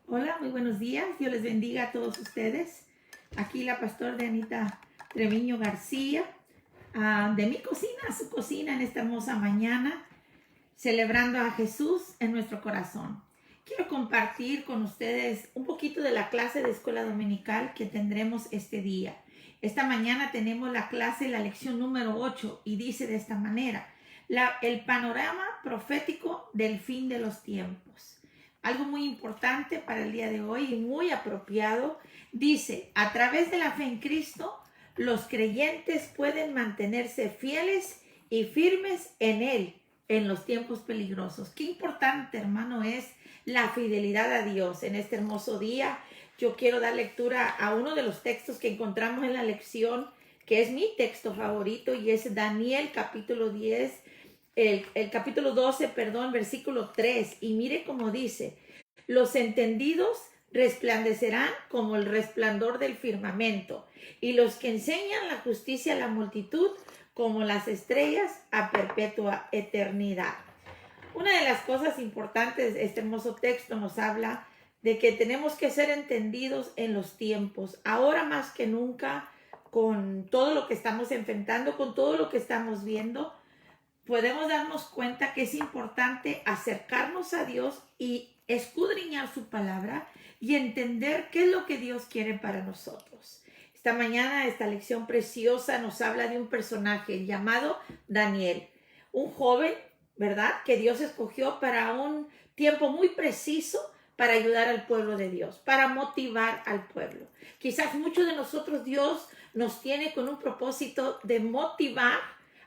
Hola, muy buenos días. Dios les bendiga a todos ustedes. Aquí la pastora Anita Treviño García, de mi cocina a su cocina en esta hermosa mañana, celebrando a Jesús en nuestro corazón. Quiero compartir con ustedes un poquito de la clase de escuela dominical que tendremos este día. Esta mañana tenemos la clase, la lección número 8, y dice de esta manera: el panorama profético del fin de los tiempos. Algo muy importante para el día de hoy y muy apropiado. Dice: a través de la fe en Cristo, los creyentes pueden mantenerse fieles y firmes en Él en los tiempos peligrosos. Qué importante, hermano, es la fidelidad a Dios. En este hermoso día, yo quiero dar lectura a uno de los textos que encontramos en la lección, que es mi texto favorito, y es Daniel capítulo 10, el capítulo 12, perdón, versículo 3. Y mire cómo dice: los entendidos resplandecerán como el resplandor del firmamento, y los que enseñan la justicia a la multitud como las estrellas a perpetua eternidad. Una de las cosas importantes de este hermoso texto nos habla de que tenemos que ser entendidos en los tiempos, ahora más que nunca, con todo lo que estamos enfrentando, con todo lo que estamos viendo. Podemos darnos cuenta que es importante acercarnos a Dios y escudriñar su palabra y entender qué es lo que Dios quiere para nosotros. Esta mañana, esta lección preciosa nos habla de un personaje llamado Daniel, un joven, ¿verdad?, que Dios escogió para un tiempo muy preciso para ayudar al pueblo de Dios, para motivar al pueblo. Quizás muchos de nosotros Dios nos tiene con un propósito de motivar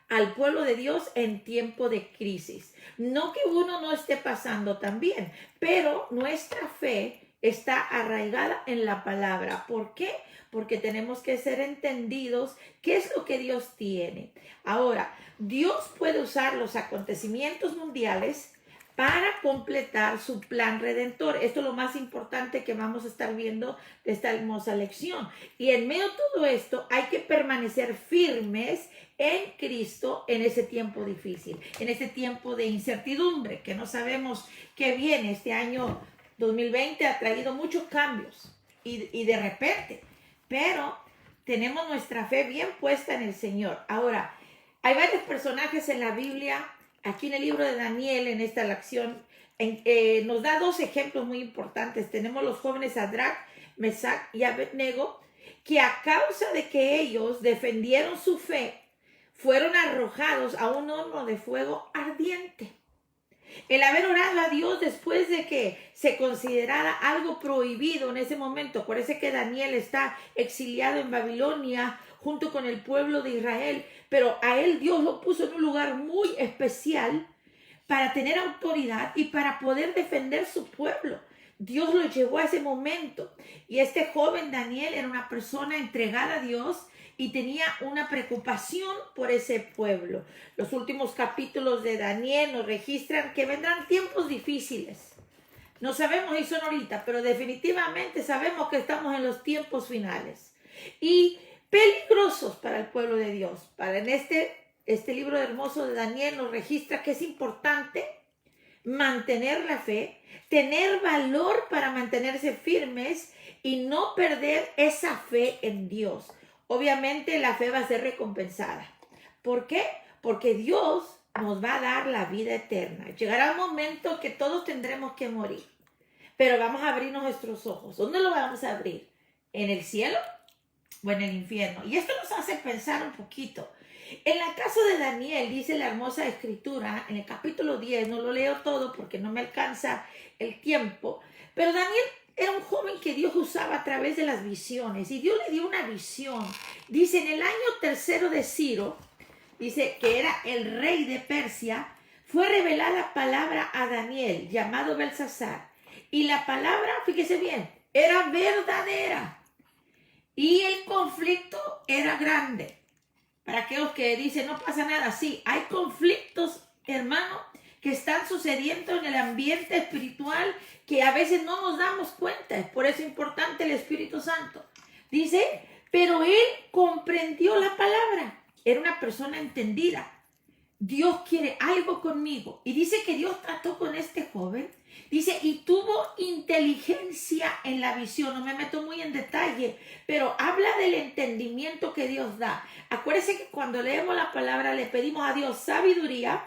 al pueblo de Dios en tiempo de crisis. No que uno no esté pasando también, pero nuestra fe está arraigada en la palabra. ¿Por qué? Porque tenemos que ser entendidos qué es lo que Dios tiene. Ahora, Dios puede usar los acontecimientos mundiales para completar su plan redentor. Esto es lo más importante que vamos a estar viendo de esta hermosa lección. Y en medio de todo esto hay que permanecer firmes en Cristo en ese tiempo difícil, en ese tiempo de incertidumbre, que no sabemos qué viene. Este año 2020 ha traído muchos cambios y de repente, pero tenemos nuestra fe bien puesta en el Señor. Ahora, hay varios personajes en la Biblia. Aquí en el libro de Daniel, en esta lección, nos da dos ejemplos muy importantes. Tenemos los jóvenes Sadrach, Mesach y Abednego, que a causa de que ellos defendieron su fe, fueron arrojados a un horno de fuego ardiente. El haber orado a Dios después de que se considerara algo prohibido en ese momento. Parece que Daniel está exiliado en Babilonia junto con el pueblo de Israel, pero a él Dios lo puso en un lugar muy especial para tener autoridad y para poder defender su pueblo. Dios lo llevó a ese momento, y este joven Daniel era una persona entregada a Dios y tenía una preocupación por ese pueblo. Los últimos capítulos de Daniel nos registran que vendrán tiempos difíciles. No sabemos si son ahorita, pero definitivamente sabemos que estamos en los tiempos finales y peligrosos para el pueblo de Dios. En este libro hermoso de Daniel nos registra que es importante mantener la fe, tener valor para mantenerse firmes y no perder esa fe en Dios. Obviamente la fe va a ser recompensada. ¿Por qué? Porque Dios nos va a dar la vida eterna. Llegará un momento que todos tendremos que morir, pero vamos a abrirnos nuestros ojos. ¿Dónde lo vamos a abrir? ¿En el cielo o en el infierno? Y esto nos hace pensar un poquito. En el caso de Daniel, dice la hermosa escritura, en el capítulo 10, no lo leo todo porque no me alcanza el tiempo, pero Daniel era un joven que Dios usaba a través de las visiones, y Dios le dio una visión. Dice: en el año tercero de Ciro, dice que era el rey de Persia, fue revelada palabra a Daniel, llamado Belsasar, y la palabra, fíjese bien, era verdadera, y el conflicto era grande. Para aquellos que dicen no pasa nada, sí, hay conflictos, hermano, que están sucediendo en el ambiente espiritual que a veces no nos damos cuenta. Es por eso importante el Espíritu Santo. Dice: pero él comprendió la palabra. Era una persona entendida. Dios quiere algo conmigo. Y dice que Dios trató con este joven. Dice, y tuvo inteligencia en la visión. No me meto muy en detalle, pero habla del entendimiento que Dios da. Acuérdense que cuando leemos la palabra le pedimos a Dios sabiduría,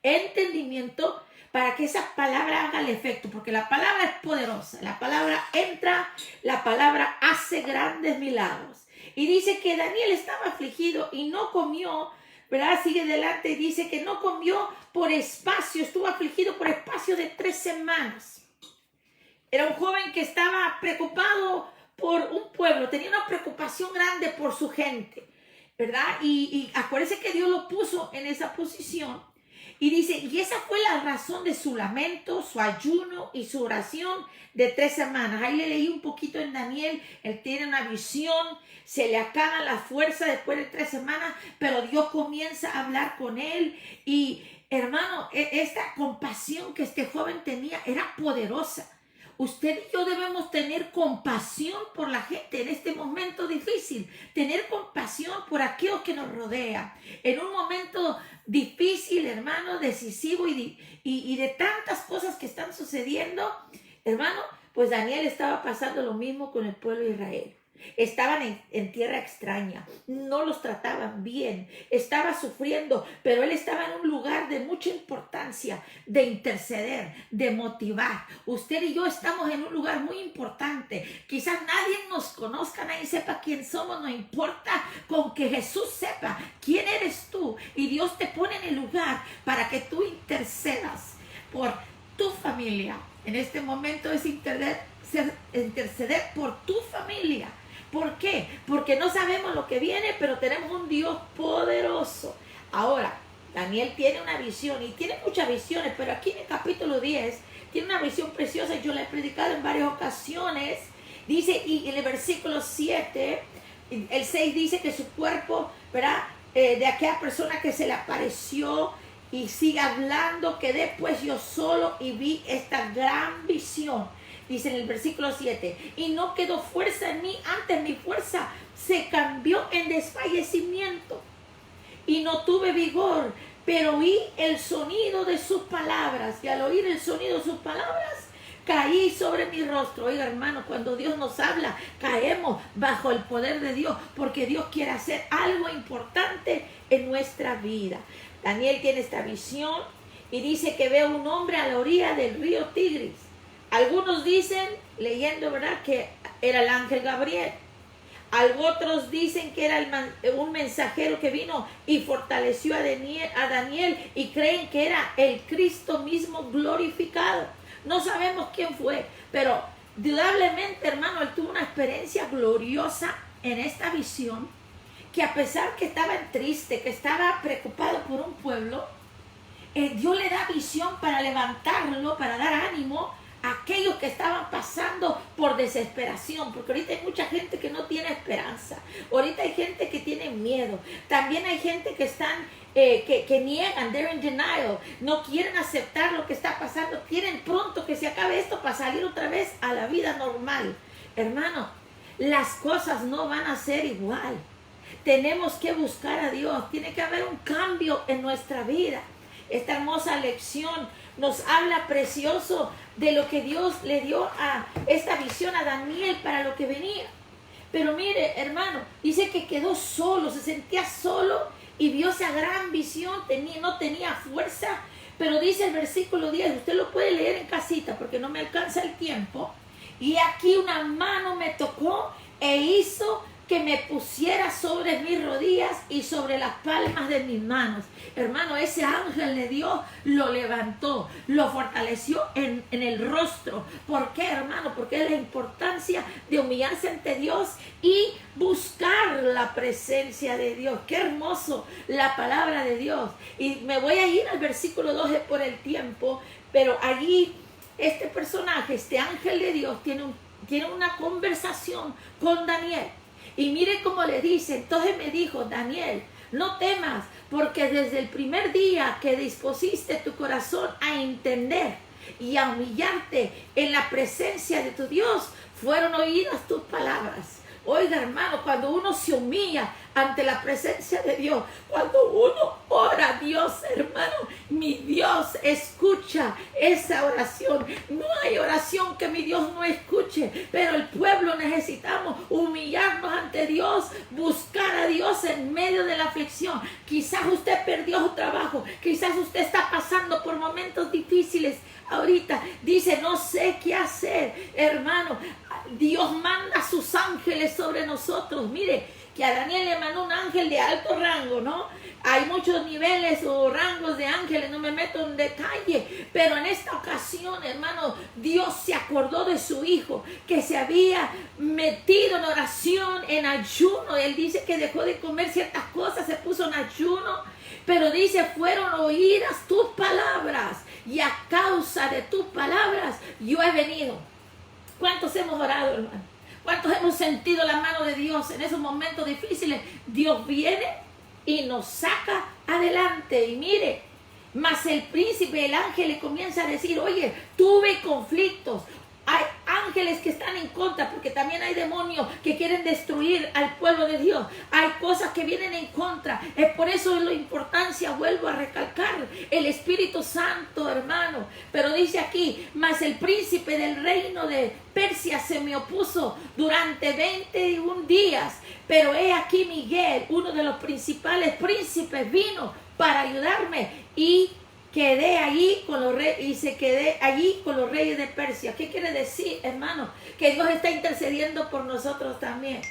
entendimiento, para que esa palabra haga el efecto, porque la palabra es poderosa. La palabra entra, la palabra hace grandes milagros. Y dice que Daniel estaba afligido y no comió, ¿verdad? Sigue adelante y dice que no comió por espacio, estuvo afligido por espacio de 3 semanas. Era un joven que estaba preocupado por un pueblo, tenía una preocupación grande por su gente, ¿verdad? Y acuérdense que Dios lo puso en esa posición. Y dice, y esa fue la razón de su lamento, su ayuno y su oración de 3 semanas. Ahí le leí un poquito en Daniel, él tiene una visión, se le acaban las fuerzas después de 3 semanas, pero Dios comienza a hablar con él. Y hermano, esta compasión que este joven tenía era poderosa. Usted y yo debemos tener compasión por la gente en este momento difícil, tener compasión por aquello que nos rodea. En un momento difícil, hermano, decisivo y de tantas cosas que están sucediendo, hermano, pues Daniel estaba pasando lo mismo con el pueblo de Israel. Estaban en tierra extraña, no los trataban bien, estaba sufriendo, pero él estaba en un lugar de mucha importancia, de interceder, de motivar. Usted y yo estamos en un lugar muy importante. Quizás nadie nos conozca, nadie sepa quién somos, no importa, con que Jesús sepa quién eres tú. Y Dios te pone en el lugar para que tú intercedas por tu familia. En este momento es interceder por tu familia. ¿Por qué? Porque no sabemos lo que viene, pero tenemos un Dios poderoso. Ahora, Daniel tiene una visión y tiene muchas visiones, pero aquí en el capítulo 10 tiene una visión preciosa. Yo la he predicado en varias ocasiones. Dice, y en el versículo 7, el 6 dice que su cuerpo, ¿verdad? De aquella persona que se le apareció y sigue hablando, quedé pues yo solo y vi esta gran visión. Dice en el versículo 7, y no quedó fuerza en mí, antes mi fuerza se cambió en desfallecimiento. Y no tuve vigor, pero oí el sonido de sus palabras. Y al oír el sonido de sus palabras, caí sobre mi rostro. Oiga, hermano, cuando Dios nos habla, caemos bajo el poder de Dios, porque Dios quiere hacer algo importante en nuestra vida. Daniel tiene esta visión y dice que ve a un hombre a la orilla del río Tigris. Algunos dicen, leyendo, ¿verdad?, que era el ángel Gabriel. Otros dicen que era un mensajero que vino y fortaleció a Daniel y creen que era el Cristo mismo glorificado. No sabemos quién fue, pero indudablemente, hermano, él tuvo una experiencia gloriosa en esta visión, que a pesar que estaba triste, que estaba preocupado por un pueblo, Dios le da visión para levantarlo, para dar ánimo a aquellos que estaban pasando por desesperación, porque ahorita hay mucha gente que no tiene esperanza, ahorita hay gente que tiene miedo, también hay gente que están que niegan, they're in denial, no quieren aceptar lo que está pasando, quieren pronto que se acabe esto para salir otra vez a la vida normal. Hermano, las cosas no van a ser igual. Tenemos que buscar a Dios, tiene que haber un cambio en nuestra vida. Esta hermosa lección nos habla precioso de lo que Dios le dio a esta visión a Daniel para lo que venía. Pero mire, hermano, dice que quedó solo, se sentía solo y vio esa gran visión, no tenía fuerza. Pero dice el versículo 10, usted lo puede leer en casita porque no me alcanza el tiempo. Y aquí una mano me tocó e hizo que me pusiera sobre mis rodillas y sobre las palmas de mis manos. Hermano, ese ángel de Dios lo levantó, lo fortaleció en el rostro. ¿Por qué, hermano? Porque es la importancia de humillarse ante Dios y buscar la presencia de Dios. Qué hermoso la palabra de Dios. Y me voy a ir al versículo 12 por el tiempo, pero allí este personaje, este ángel de Dios, tiene una conversación con Daniel. Y mire cómo le dice, entonces me dijo, Daniel, no temas, porque desde el primer día que dispusiste tu corazón a entender y a humillarte en la presencia de tu Dios, fueron oídas tus palabras. Oiga, hermano, cuando uno se humilla ante la presencia de Dios. Cuando uno ora a Dios, hermano, mi Dios escucha esa oración. No hay oración que mi Dios no escuche, pero el pueblo necesitamos humillarnos ante Dios, buscar a Dios en medio de la aflicción. Quizás usted perdió su trabajo, quizás usted está pasando por momentos difíciles ahorita, dice, no sé qué hacer, hermano. Dios manda a sus ángeles sobre nosotros. Mire, que a Daniel le mandó un ángel de alto rango, ¿no? Hay muchos niveles o rangos de ángeles, no me meto en detalle, pero en esta ocasión, hermano, Dios se acordó de su hijo, que se había metido en oración, en ayuno. Él dice que dejó de comer ciertas cosas, se puso en ayuno, pero dice, fueron oídas tus palabras, y a causa de tus palabras yo he venido. ¿Cuántos hemos orado, hermano? ¿Cuántos hemos sentido la mano de Dios en esos momentos difíciles? Dios viene y nos saca adelante. Y mire, mas el príncipe, el ángel, le comienza a decir, oye, tuve conflictos. Hay ángeles que están en contra, porque también hay demonios que quieren destruir al pueblo de Dios. Hay cosas que vienen en contra. Es por eso la importancia, vuelvo a recalcar, el Espíritu Santo, hermano. Pero dice aquí, mas el príncipe del reino de Persia se me opuso durante 21 días. Pero he aquí Miguel, uno de los principales príncipes, vino para ayudarme y quedé allí con los reyes, y se quedé allí con los reyes de Persia. ¿Qué quiere decir, hermano? Que Dios está intercediendo por nosotros también.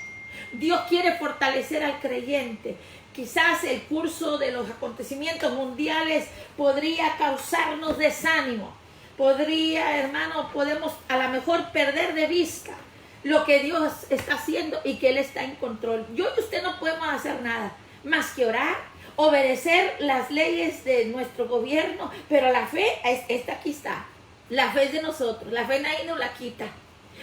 Dios quiere fortalecer al creyente. Quizás el curso de los acontecimientos mundiales podría causarnos desánimo. Podría, hermano, podemos a lo mejor perder de vista lo que Dios está haciendo y que Él está en control. Yo y usted no podemos hacer nada más que orar, obedecer las leyes de nuestro gobierno, pero la fe, esta aquí está. La fe es de nosotros, la fe nadie nos la quita.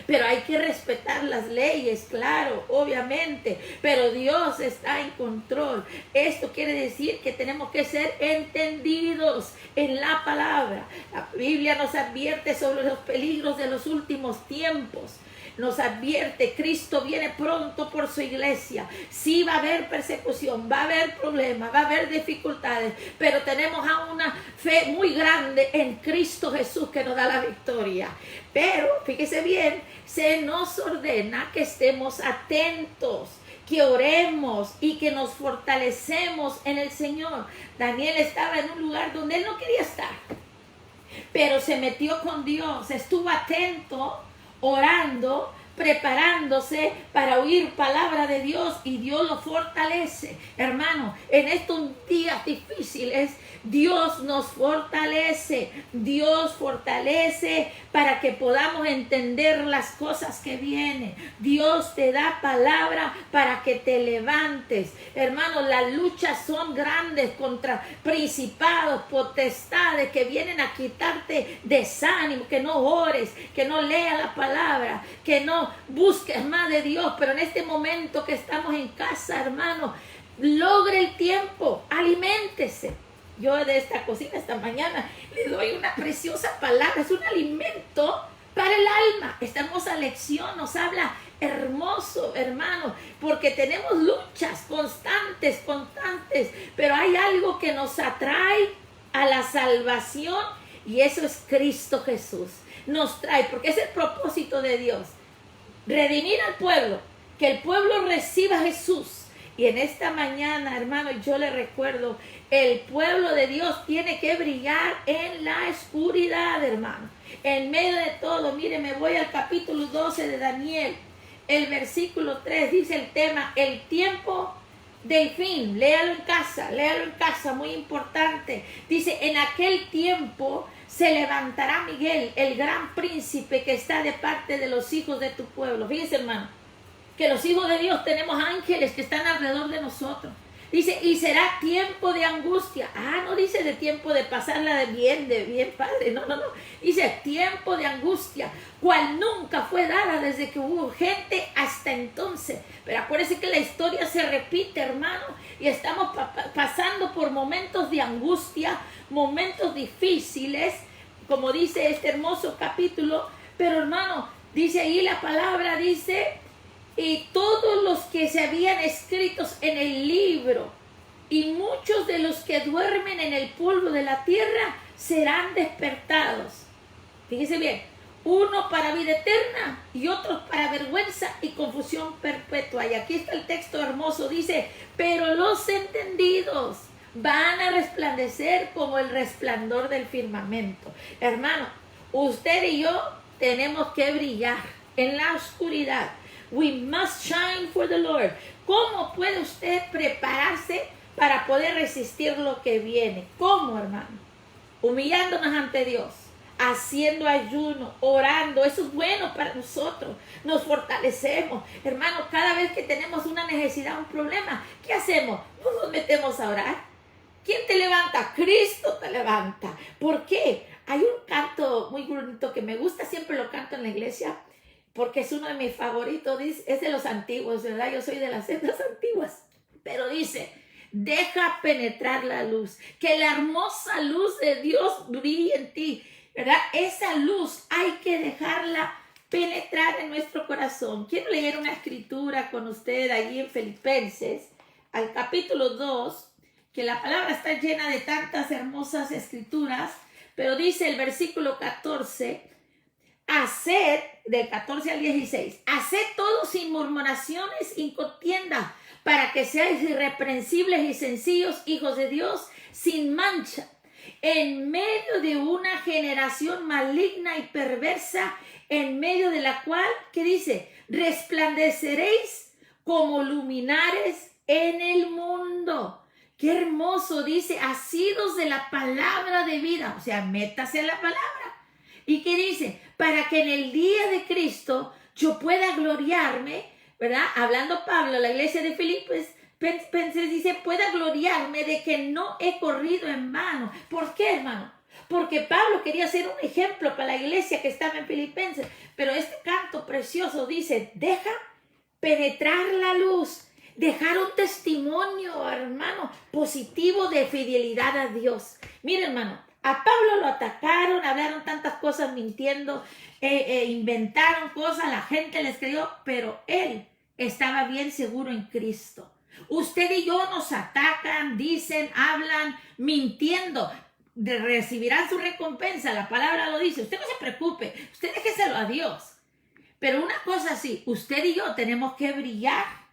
Pero hay que respetar las leyes, claro, obviamente, pero Dios está en control. Esto quiere decir que tenemos que ser entendidos en la palabra. La Biblia nos advierte sobre los peligros de los últimos tiempos. Nos advierte, Cristo viene pronto por su iglesia. Sí va a haber persecución, va a haber problemas, va a haber dificultades, pero tenemos a una fe muy grande en Cristo Jesús que nos da la victoria. Pero, fíjese bien, se nos ordena que estemos atentos, que oremos y que nos fortalecemos en el Señor. Daniel estaba en un lugar donde él no quería estar, pero se metió con Dios, estuvo atento, orando, preparándose para oír palabra de Dios, y Dios lo fortalece. Hermano, en estos días difíciles, Dios nos fortalece. Dios fortalece para que podamos entender las cosas que vienen. Dios te da palabra para que te levantes. Hermano, las luchas son grandes contra principados, potestades que vienen a quitarte desánimo, que no ores, que no leas la palabra, que no busques más de Dios. Pero en este momento que estamos en casa, hermano, logre el tiempo, aliméntese. Yo de esta cocina esta mañana le doy una preciosa palabra, es un alimento para el alma. Esta hermosa lección nos habla hermoso, hermano, porque tenemos luchas constantes, pero hay algo que nos atrae a la salvación, y eso es Cristo Jesús. Nos trae, porque es el propósito de Dios, redimir al pueblo, que el pueblo reciba a Jesús. Y en esta mañana, hermano, yo le recuerdo, el pueblo de Dios tiene que brillar en la oscuridad, hermano. En medio de todo, mire, me voy al capítulo 12 de Daniel. El versículo 3 dice el tema, el tiempo del fin. Léalo en casa, muy importante. Dice, en aquel tiempo se levantará Miguel, el gran príncipe que está de parte de los hijos de tu pueblo. Fíjense, hermano, que los hijos de Dios tenemos ángeles que están alrededor de nosotros. Dice, y será tiempo de angustia. No dice de tiempo de pasarla de bien padre. No. Dice tiempo de angustia, cual nunca fue dada desde que hubo gente hasta entonces. Pero acuérdense que la historia se repite, hermano. Y estamos pasando por momentos de angustia, momentos difíciles, como dice este hermoso capítulo. Pero, hermano, dice ahí la palabra, dice y todos los que se habían escritos en el libro, y muchos de los que duermen en el polvo de la tierra serán despertados. Fíjese bien, uno para vida eterna y otros para vergüenza y confusión perpetua. Y aquí está el texto hermoso, dice, pero los entendidos van a resplandecer como el resplandor del firmamento. Hermano, usted y yo tenemos que brillar en la oscuridad. We must shine for the Lord. ¿Cómo puede usted prepararse para poder resistir lo que viene? ¿Cómo, hermano? Humillándonos ante Dios, haciendo ayuno, orando. Eso es bueno para nosotros. Nos fortalecemos. Hermano, cada vez que tenemos una necesidad, un problema, ¿qué hacemos? Nos metemos a orar. ¿Quién te levanta? Cristo te levanta. ¿Por qué? Hay un canto muy bonito que me gusta, siempre lo canto en la iglesia, porque es uno de mis favoritos, es de los antiguos, ¿verdad? Yo soy de las sendas antiguas, pero dice, deja penetrar la luz, que la hermosa luz de Dios brille en ti, ¿verdad? Esa luz hay que dejarla penetrar en nuestro corazón. Quiero leer una escritura con usted allí en Filipenses, al capítulo 2, que la palabra está llena de tantas hermosas escrituras, pero dice el versículo 14, haced, del 14 al 16, haced todo sin murmuraciones y contienda, para que seáis irreprensibles y sencillos, hijos de Dios, sin mancha, en medio de una generación maligna y perversa, en medio de la cual, ¿qué dice? Resplandeceréis como luminares en el mundo. Qué hermoso, dice, asidos de la palabra de vida, o sea, métase en la palabra. ¿Y qué dice? Para que en el día de Cristo yo pueda gloriarme, ¿verdad? Hablando Pablo, la iglesia de Filipenses dice, pueda gloriarme de que no he corrido en vano. ¿Por qué, hermano? Porque Pablo quería ser un ejemplo para la iglesia que estaba en Filipenses. Pero este canto precioso dice, deja penetrar la luz. Dejar un testimonio, hermano, positivo de fidelidad a Dios. Mira, hermano, a Pablo lo atacaron, hablaron tantas cosas mintiendo, inventaron cosas, la gente les creyó, pero él estaba bien seguro en Cristo. Usted y yo nos atacan, dicen, hablan, mintiendo. Recibirán su recompensa, la palabra lo dice. Usted no se preocupe, usted déjeselo a Dios. Pero una cosa sí, usted y yo tenemos que brillar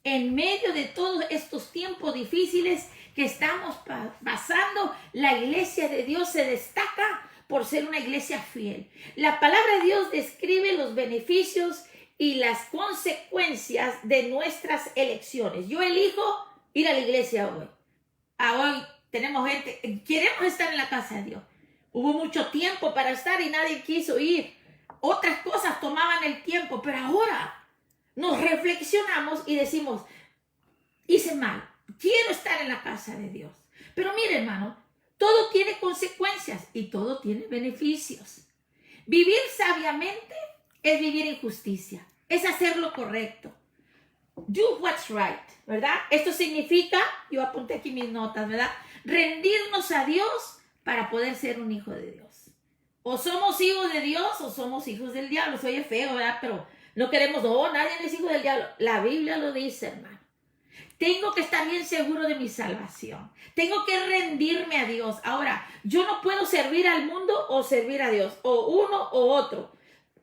en medio de todos estos tiempos difíciles que estamos pasando. La iglesia de Dios se destaca por ser una iglesia fiel. La palabra de Dios describe los beneficios y las consecuencias de nuestras elecciones. Yo elijo ir a la iglesia hoy. Hoy tenemos gente, queremos estar en la casa de Dios. Hubo mucho tiempo para estar y nadie quiso ir. Otras cosas tomaban el tiempo, pero ahora nos reflexionamos y decimos, hice mal, quiero estar en la casa de Dios. Pero mire, hermano, todo tiene consecuencias y todo tiene beneficios. Vivir sabiamente es vivir en justicia, es hacer lo correcto. Do what's right, ¿verdad? Esto significa, yo apunté aquí mis notas, ¿verdad? Rendirnos a Dios para poder ser un hijo de Dios. O somos hijos de Dios o somos hijos del diablo. Se oye feo, ¿verdad? Pero no queremos, nadie es hijo del diablo. La Biblia lo dice, hermano. Tengo que estar bien seguro de mi salvación. Tengo que rendirme a Dios. Ahora, yo no puedo servir al mundo o servir a Dios. O uno o otro.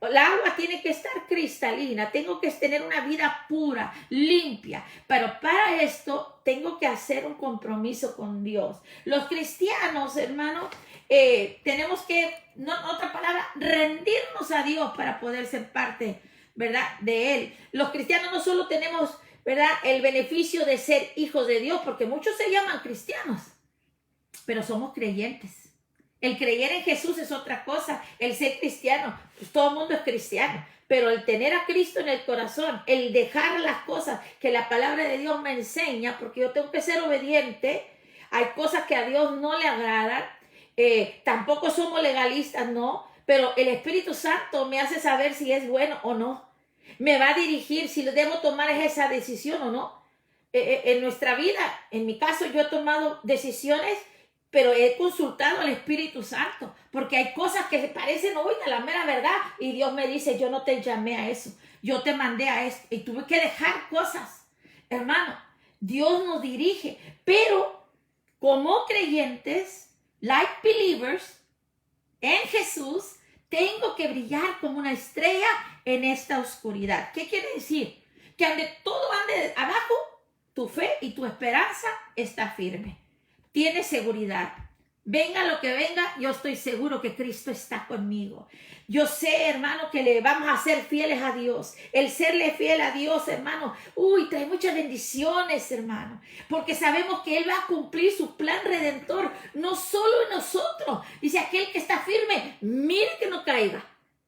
El agua tiene que estar cristalina. Tengo que tener una vida pura, limpia. Pero para esto tengo que hacer un compromiso con Dios. Los cristianos, hermano, tenemos que, otra palabra, rendirnos a Dios para poder ser parte, ¿verdad?, de Él. Los cristianos no solo tenemos, ¿verdad?, el beneficio de ser hijos de Dios, porque muchos se llaman cristianos, pero somos creyentes. El creer en Jesús es otra cosa. El ser cristiano, pues todo el mundo es cristiano, pero el tener a Cristo en el corazón, el dejar las cosas que la palabra de Dios me enseña, porque yo tengo que ser obediente. Hay cosas que a Dios no le agradan. Tampoco somos legalistas, no, pero el Espíritu Santo me hace saber si es bueno o no. Me va a dirigir si debo tomar esa decisión o no. En nuestra vida, en mi caso, yo he tomado decisiones, pero he consultado al Espíritu Santo, porque hay cosas que parecen hoy de la mera verdad, y Dios me dice, yo no te llamé a eso, yo te mandé a esto, y tuve que dejar cosas. Hermano, Dios nos dirige, pero como creyentes, like believers, en Jesús, tengo que brillar como una estrella en esta oscuridad. ¿Qué quiere decir? Que donde todo ande abajo, tu fe y tu esperanza está firme. Tienes seguridad. Venga lo que venga, yo estoy seguro que Cristo está conmigo. Yo sé, hermano, que le vamos a ser fieles a Dios. El serle fiel a Dios, hermano, trae muchas bendiciones, hermano. Porque sabemos que Él va a cumplir su plan redentor, no solo en nosotros. Dice, aquel que está firme, mire que no caiga.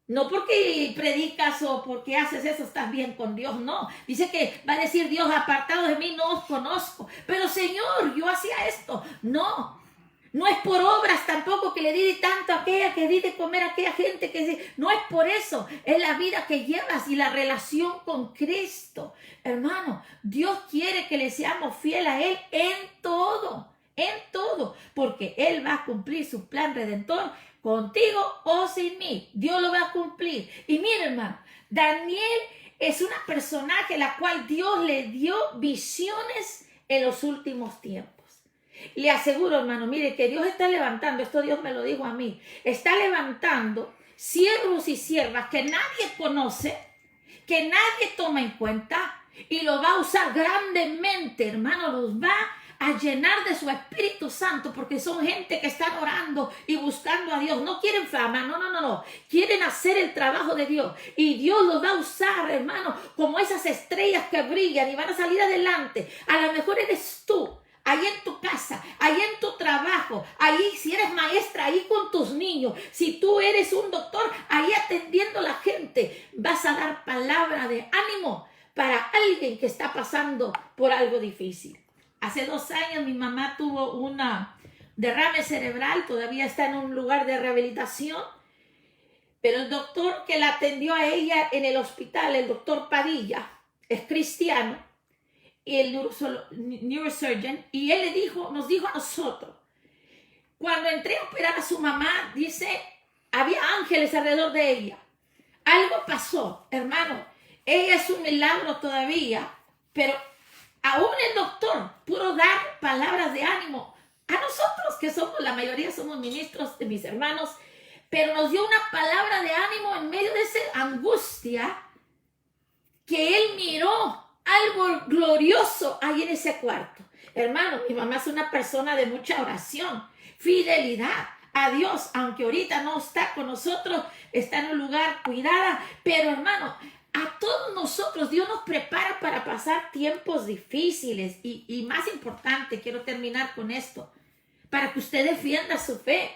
No porque predicas o porque haces eso estás bien con Dios, no. Dice que va a decir Dios, apartados de mí no os conozco. Pero Señor, yo hacía esto. No. No es por obras tampoco que le di tanto a aquella, que di de comer a aquella gente. No es por eso. Es la vida que llevas y la relación con Cristo. Hermano, Dios quiere que le seamos fieles a Él en todo. En todo. Porque Él va a cumplir su plan redentor contigo o sin mí. Dios lo va a cumplir. Y mira, hermano, Daniel es una personaje a la cual Dios le dio visiones en los últimos tiempos. Le aseguro, hermano, mire que Dios está levantando, esto Dios me lo dijo a mí, está levantando siervos y siervas que nadie conoce, que nadie toma en cuenta y lo va a usar grandemente, hermano, los va a llenar de su Espíritu Santo porque son gente que están orando y buscando a Dios. No quieren fama, no. Quieren hacer el trabajo de Dios y Dios los va a usar, hermano, como esas estrellas que brillan y van a salir adelante. A lo mejor eres tú. Ahí en tu casa, ahí en tu trabajo, ahí si eres maestra, ahí con tus niños, si tú eres un doctor, ahí atendiendo a la gente, vas a dar palabra de ánimo para alguien que está pasando por algo difícil. Hace 2 años mi mamá tuvo una derrame cerebral, todavía está en un lugar de rehabilitación, pero el doctor que la atendió a ella en el hospital, el doctor Padilla, es cristiano, y el neurosurgeon, y él nos dijo a nosotros, cuando entré a operar a su mamá, dice, había ángeles alrededor de ella. Algo pasó, hermano. Ella es un milagro todavía, pero aún el doctor pudo dar palabras de ánimo a nosotros, que la mayoría somos ministros de mis hermanos, pero nos dio una palabra de ánimo en medio de esa angustia que él miró algo glorioso ahí en ese cuarto. Hermano, mi mamá es una persona de mucha oración, fidelidad a Dios, aunque ahorita no está con nosotros, está en un lugar cuidada, pero hermano, a todos nosotros Dios nos prepara para pasar tiempos difíciles y más importante, quiero terminar con esto, para que usted defienda su fe.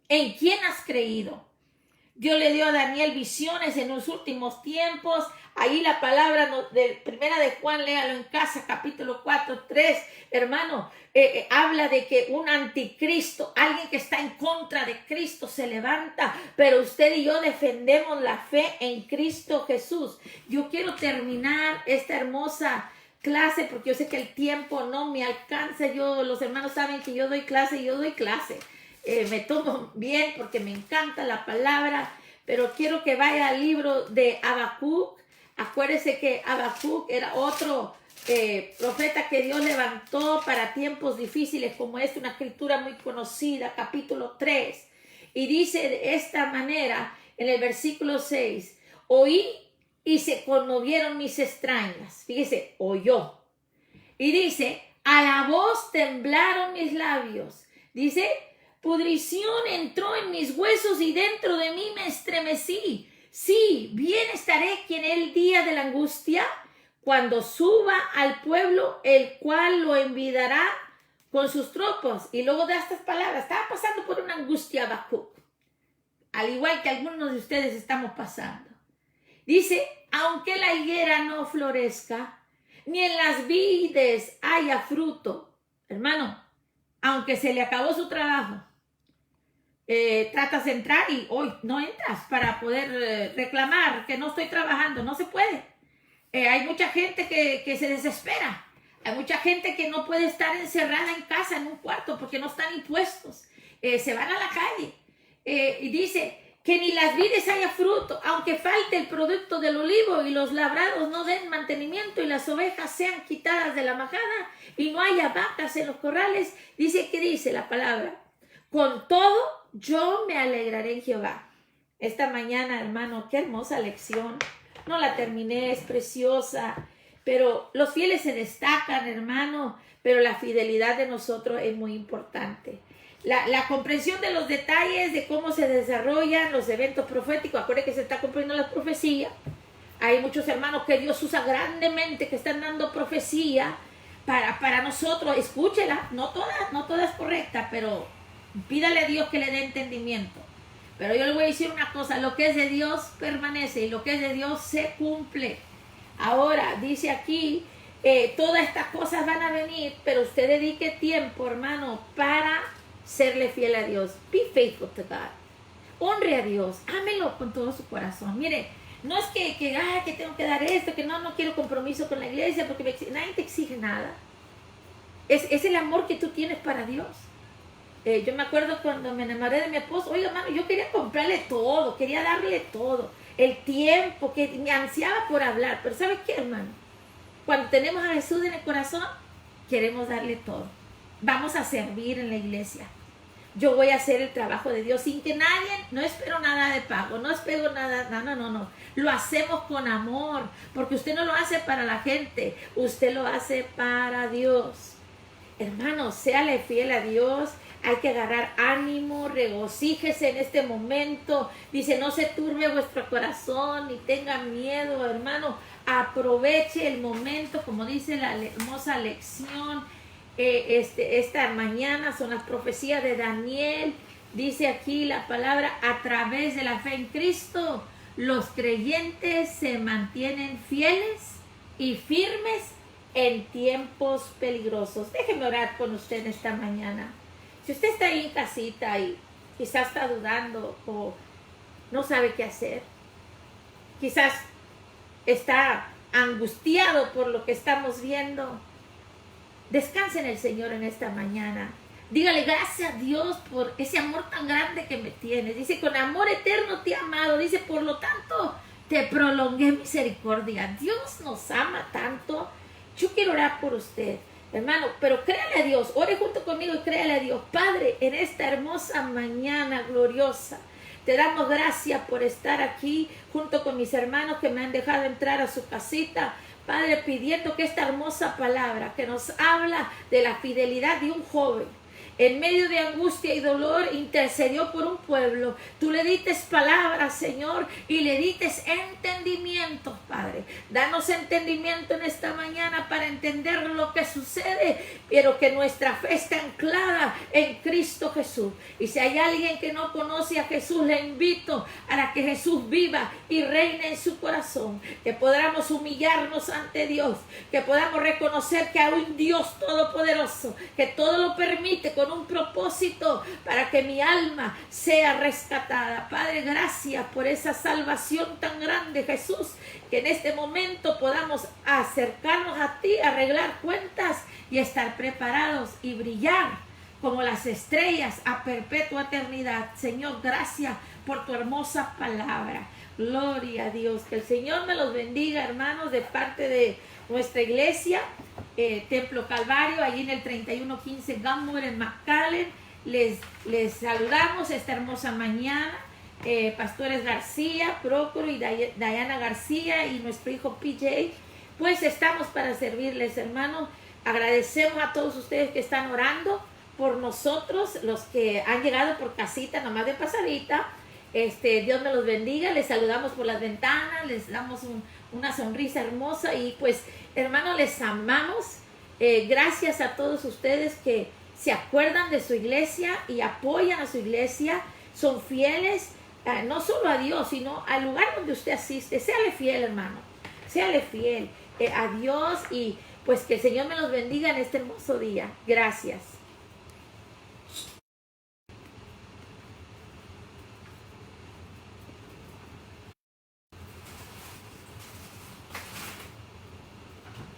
¿En quién has creído? Dios le dio a Daniel visiones en los últimos tiempos. Ahí la palabra de Primera de Juan, léalo en casa, capítulo 4, 3, hermano, habla de que un anticristo, alguien que está en contra de Cristo se levanta, pero usted y yo defendemos la fe en Cristo Jesús. Yo quiero terminar esta hermosa clase porque yo sé que el tiempo no me alcanza. Los hermanos saben que yo doy clase. Me tomo bien porque me encanta la palabra, pero quiero que vaya al libro de Habacuc. Acuérdese que Habacuc era otro profeta que Dios levantó para tiempos difíciles como este, una escritura muy conocida, capítulo 3. Y dice de esta manera en el versículo 6, oí y se conmovieron mis extrañas. Fíjese, oyó. Y dice, a la voz temblaron mis labios. Dice, pudrición entró en mis huesos y dentro de mí me estremecí. Sí, bien estaré quien el día de la angustia, cuando suba al pueblo, el cual lo envidará con sus tropas. Y luego de estas palabras, estaba pasando por una angustia Habacuc, al igual que algunos de ustedes estamos pasando. Dice, aunque la higuera no florezca, ni en las vides haya fruto. Hermano, aunque se le acabó su trabajo, tratas de entrar y hoy no entras para poder reclamar que no estoy trabajando, no se puede. Hay mucha gente que se desespera. Hay mucha gente que no puede estar encerrada en casa, en un cuarto, porque no están impuestos. Se van a la calle. Y dice que ni las vides haya fruto, aunque falte el producto del olivo y los labrados no den mantenimiento y las ovejas sean quitadas de la majada y no haya vacas en los corrales. Dice que dice la palabra: con todo yo me alegraré en Jehová. Esta mañana, hermano, qué hermosa lección. No la terminé, es preciosa. Pero los fieles se destacan, hermano, pero la fidelidad de nosotros es muy importante. La comprensión de los detalles de cómo se desarrollan los eventos proféticos. Acuérdense que se está cumpliendo la profecía. Hay muchos hermanos que Dios usa grandemente, que están dando profecía para nosotros. Escúchela, no toda es correcta, pero pídale a Dios que le dé entendimiento. Pero yo le voy a decir una cosa: lo que es de Dios permanece y lo que es de Dios se cumple. Ahora, dice aquí, todas estas cosas van a venir, pero usted dedique tiempo, hermano, para serle fiel a Dios. Be faithful to God. Honre a Dios. Ámelo con todo su corazón. Mire, no es que tengo que dar esto, que no quiero compromiso con la iglesia, porque nadie te exige nada. Es el amor que tú tienes para Dios. Yo me acuerdo cuando me enamoré de mi esposo. Oiga, hermano, yo quería comprarle todo, quería darle todo. El tiempo que me ansiaba por hablar. Pero ¿sabes qué, hermano? Cuando tenemos a Jesús en el corazón, queremos darle todo. Vamos a servir en la iglesia. Yo voy a hacer el trabajo de Dios sin que nadie, no espero nada de pago, no espero nada, no. Lo hacemos con amor, porque usted no lo hace para la gente, usted lo hace para Dios. Hermano, séale fiel a Dios. Hay que agarrar ánimo, regocíjese en este momento. Dice: no se turbe vuestro corazón ni tenga miedo, hermano. Aproveche el momento, como dice la hermosa lección. Esta mañana son las profecías de Daniel. Dice aquí la palabra: a través de la fe en Cristo, los creyentes se mantienen fieles y firmes en tiempos peligrosos. Déjeme orar con usted esta mañana. Si usted está ahí en casita y quizás está dudando o no sabe qué hacer, quizás está angustiado por lo que estamos viendo, descanse en el Señor en esta mañana. Dígale: gracias a Dios por ese amor tan grande que me tienes. Dice: con amor eterno te he amado. Dice: por lo tanto te prolongué misericordia. Dios nos ama tanto. Yo quiero orar por usted, hermano, pero créale a Dios. Ore junto conmigo y créale a Dios. Padre, en esta hermosa mañana gloriosa, te damos gracias por estar aquí junto con mis hermanos que me han dejado entrar a su casita. Padre, pidiendo que esta hermosa palabra que nos habla de la fidelidad de un joven en medio de angustia y dolor, intercedió por un pueblo. Tú le dices palabras, Señor, y le dices entendimiento, Padre. Danos entendimiento en esta mañana para entender lo que sucede, pero que nuestra fe está anclada en Cristo Jesús. Y si hay alguien que no conoce a Jesús, le invito a que Jesús viva y reine en su corazón. Que podamos humillarnos ante Dios, que podamos reconocer que hay un Dios todopoderoso, que todo lo permite con un propósito para que mi alma sea rescatada. Padre, gracias por esa salvación tan grande, Jesús, que en este momento podamos acercarnos a ti, arreglar cuentas y estar preparados y brillar como las estrellas a perpetua eternidad. Señor, gracias por tu hermosa palabra. Gloria a Dios. Que el Señor me los bendiga, hermanos, de parte de nuestra iglesia, Templo Calvario, allí en el 3115 Gunwood en McAllen. Les saludamos esta hermosa mañana. Pastores García, Prócoro y Diana García y nuestro hijo PJ. Pues estamos para servirles, hermanos. Agradecemos a todos ustedes que están orando por nosotros, los que han llegado por casita, nomás de pasadita. Dios me los bendiga. Les saludamos por las ventanas, les damos una sonrisa hermosa y pues, hermanos, les amamos. Gracias a todos ustedes que se acuerdan de su iglesia y apoyan a su iglesia, son fieles, no solo a Dios, sino al lugar donde usted asiste. Séale fiel, hermano, séale fiel a Dios y pues que el Señor me los bendiga en este hermoso día. Gracias.